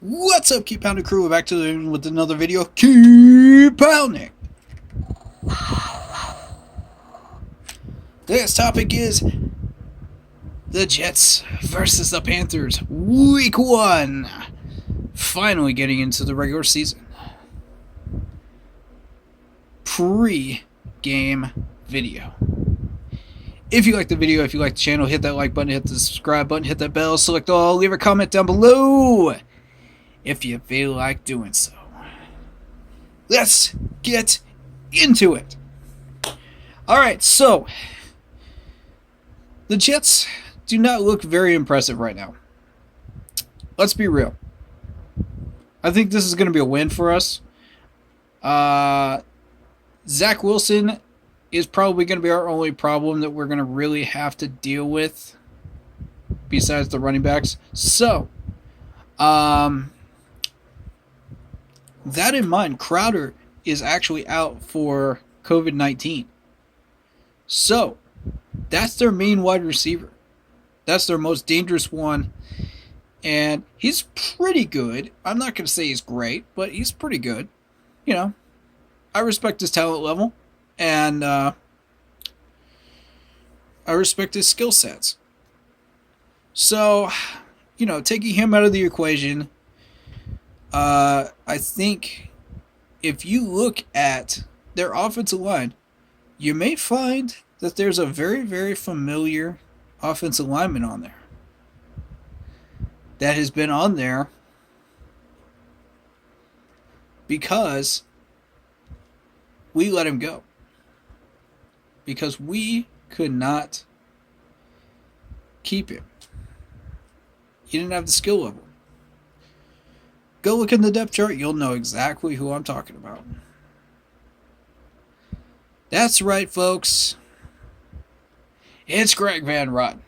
What's up, Keep Pounding crew? We're back with another video. Keep pounding. Today's topic is the Jets versus the Panthers, Week 1. Finally getting into the regular season. Pre-game video. If you like the video, if you like the channel, hit that like button, hit the subscribe button, hit that bell, select all, leave a comment down below if you feel like doing so. Let's get into it. Alright, so the Jets do not look very impressive right now. Let's be real. I think this is going to be a win for us. Zach Wilson is probably going to be our only problem that we're going to really have to deal with besides the running backs. So, that in mind, Crowder is actually out for COVID-19. So, that's their main wide receiver. That's their most dangerous one. And he's pretty good. I'm not going to say he's great, but he's pretty good. You know, I respect his talent level. And I respect his skill sets. So, taking him out of the equation, I think if you look at their offensive line, you may find that there's a very, very familiar offensive lineman on there that has been on there because we let him go. Because we could not keep him. He didn't have the skill level. Go look in the depth chart. You'll know exactly who I'm talking about. That's right, folks. It's Greg Van Roten.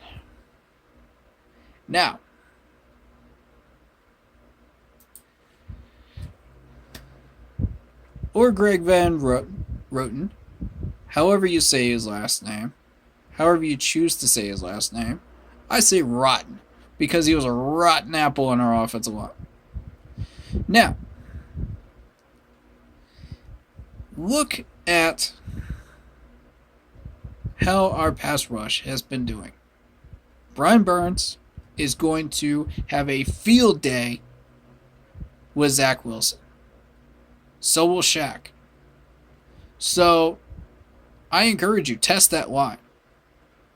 Now, or Greg Van Roten, however you say his last name, however you choose to say his last name. I say rotten because he was a rotten apple on our offensive line. Now, look at how our pass rush has been doing. Brian Burns is going to have a field day with Zach Wilson. So will Shaq. So, I encourage you, test that line.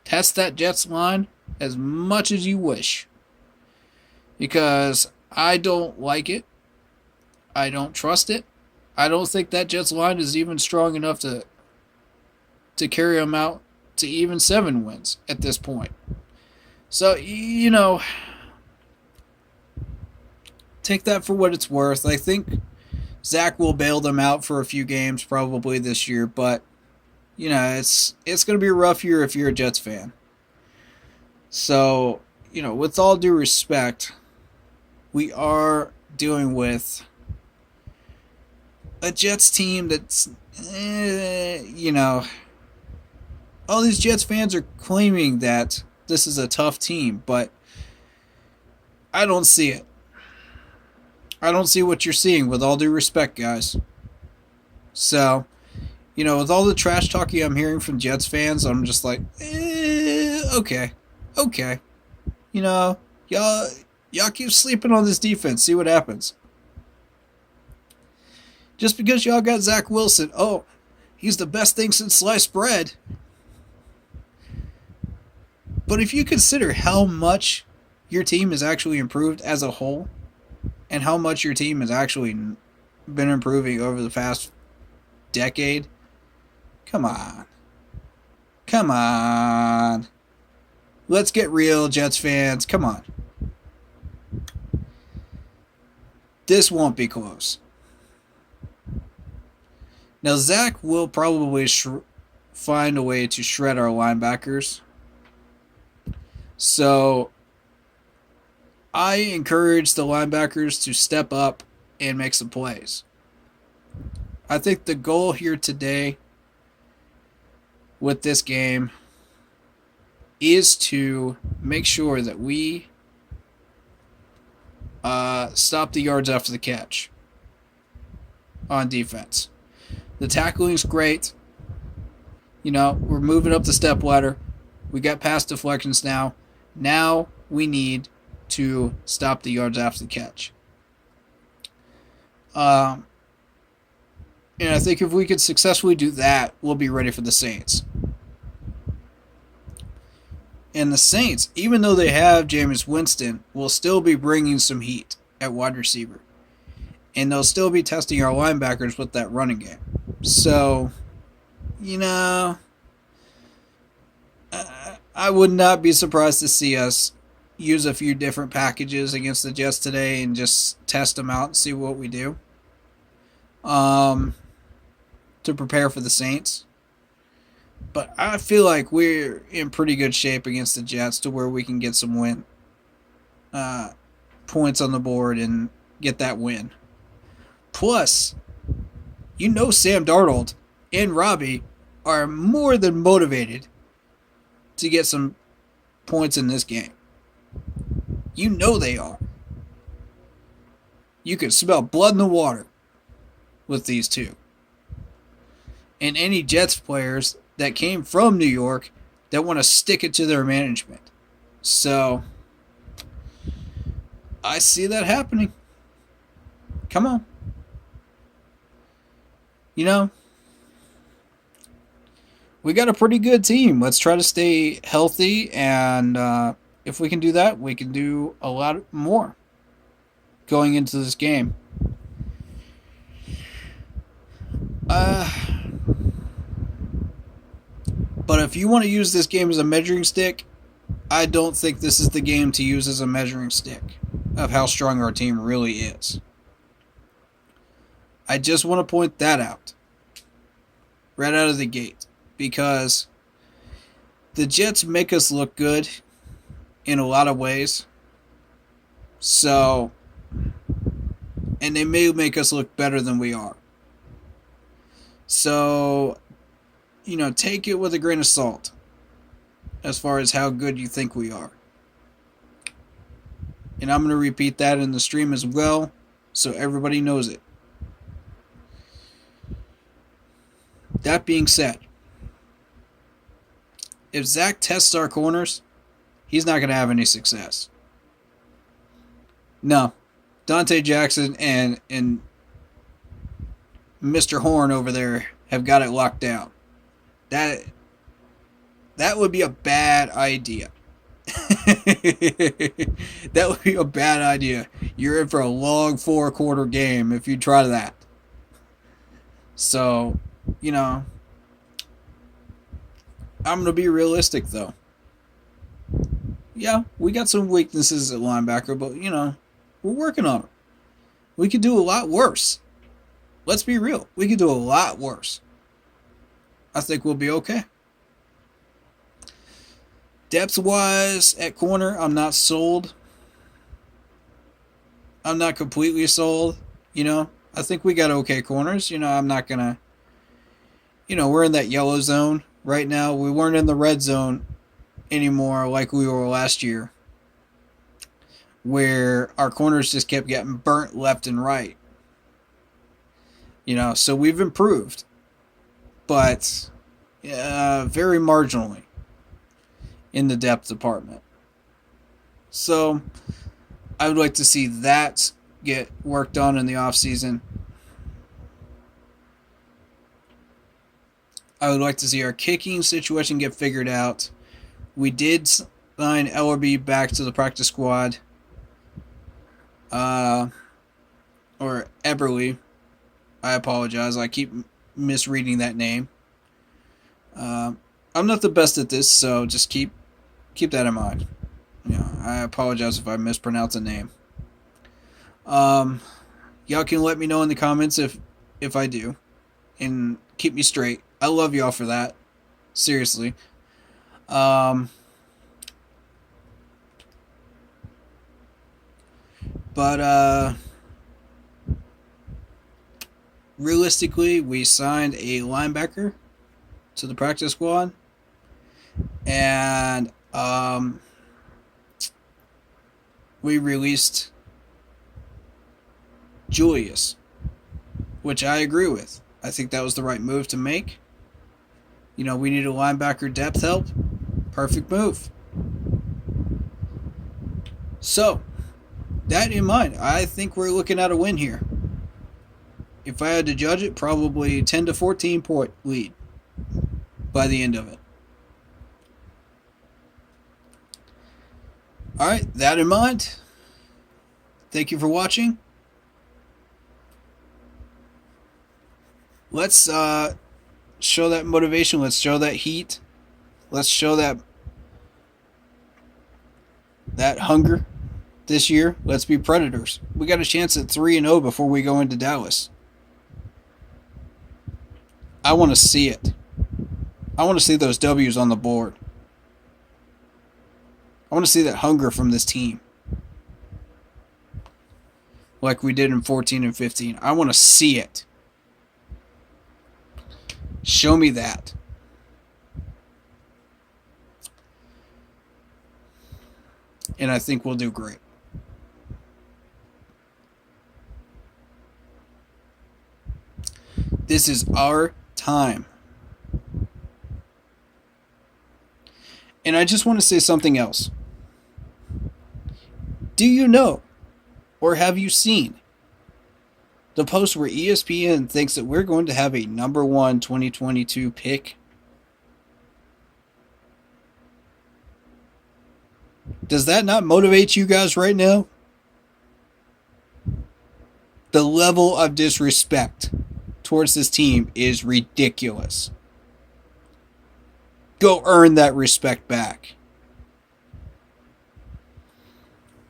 Test that Jets line as much as you wish. Because I don't like it. I don't trust it. I don't think that Jets line is even strong enough to carry them out to even 7 wins at this point. So, take that for what it's worth. I think Zach will bail them out for a few games probably this year, but it's going to be a rough year if you're a Jets fan. So, with all due respect, we are dealing with a Jets team that's, all these Jets fans are claiming that this is a tough team, but I don't see it. I don't see what you're seeing, with all due respect, guys. So, with all the trash talking I'm hearing from Jets fans, I'm just like, okay. Y'all keep sleeping on this defense. See what happens. Just because y'all got Zach Wilson, he's the best thing since sliced bread. But if you consider how much your team has actually improved as a whole, and how much your team has actually been improving over the past decade, come on. Let's get real, Jets fans. Come on. This won't be close. Now, Zach will probably find a way to shred our linebackers. So, I encourage the linebackers to step up and make some plays. I think the goal here today with this game is to make sure that we stop the yards after the catch on defense. The tackling's great. We're moving up the step ladder. We got pass deflections now. Now we need to stop the yards after the catch. And I think if we could successfully do that, we'll be ready for the Saints. And the Saints, even though they have Jameis Winston, will still be bringing some heat at wide receiver. And they'll still be testing our linebackers with that running game. So, I would not be surprised to see us use a few different packages against the Jets today and just test them out and see what we do. To prepare for the Saints. But I feel like we're in pretty good shape against the Jets to where we can get some points on the board and get that win. Plus, Sam Darnold and Robbie are more than motivated to get some points in this game. They are. You can smell blood in the water with these two. And any Jets players that came from New York that want to stick it to their management. So, I see that happening. Come on. We got a pretty good team. Let's try to stay healthy, and if we can do that, we can do a lot more going into this game. But if you want to use this game as a measuring stick, I don't think this is the game to use as a measuring stick of how strong our team really is. I just want to point that out right out of the gate, because the Jets make us look good in a lot of ways. So, and they may make us look better than we are. So, take it with a grain of salt as far as how good you think we are. And I'm going to repeat that in the stream as well, so everybody knows it. That being said, if Zach tests our corners, he's not going to have any success. No. Dante Jackson and Mr. Horn over there have got it locked down. That would be a bad idea. That would be a bad idea. You're in for a long 4-quarter game if you try that. So, I'm going to be realistic, though. Yeah, we got some weaknesses at linebacker, but, we're working on them. We could do a lot worse. Let's be real. We could do a lot worse. I think we'll be okay. Depth-wise, at corner, I'm not sold. I'm not completely sold, I think we got okay corners. I'm not going to... we're in that yellow zone right now. We weren't in the red zone anymore like we were last year, where our corners just kept getting burnt left and right. So we've improved, but very marginally in the depth department. So I would like to see that get worked on in the offseason. I would like to see our kicking situation get figured out. We did sign LRB back to the practice squad. Or Eberly. I apologize. I keep misreading that name. I'm not the best at this, so just keep that in mind. I apologize if I mispronounce a name. Y'all can let me know in the comments if I do, and keep me straight. I love y'all for that. Seriously. But realistically, we signed a linebacker to the practice squad, and we released Julius, which I agree with. I think that was the right move to make. You know, we need a linebacker depth help. Perfect move. So, that in mind, I think we're looking at a win here. If I had to judge it, probably 10 to 14 point lead by the end of it. All right, that in mind, thank you for watching. Let's show that motivation. Let's show that heat. Let's show that hunger this year. Let's be Predators. We got a chance at 3-0 before we go into Dallas. I want to see it. I want to see those W's on the board. I want to see that hunger from this team. Like we did in 14 and 15. I want to see it. Show me that. And I think we'll do great. This is our time. And I just want to say something else. Do you know, or have you seen, the post where ESPN thinks that we're going to have a number 1 2022 pick? Does that not motivate you guys right now? The level of disrespect towards this team is ridiculous. Go earn that respect back.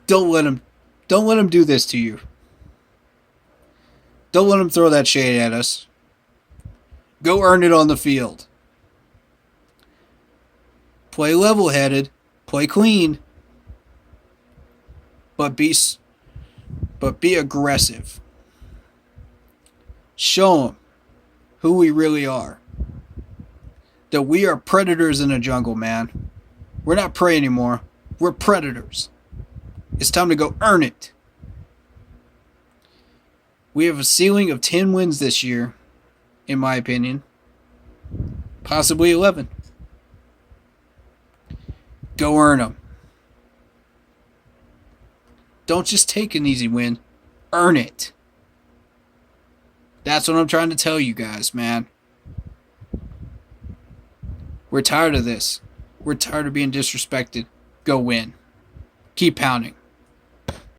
Don't let them do this to you. Don't let them throw that shade at us. Go earn it on the field. Play level-headed. Play clean. But be aggressive. Show them who we really are. That we are predators in the jungle, man. We're not prey anymore. We're predators. It's time to go earn it. We have a ceiling of 10 wins this year, in my opinion. Possibly 11. Go earn them. Don't just take an easy win. Earn it. That's what I'm trying to tell you guys, man. We're tired of this. We're tired of being disrespected. Go win. Keep pounding.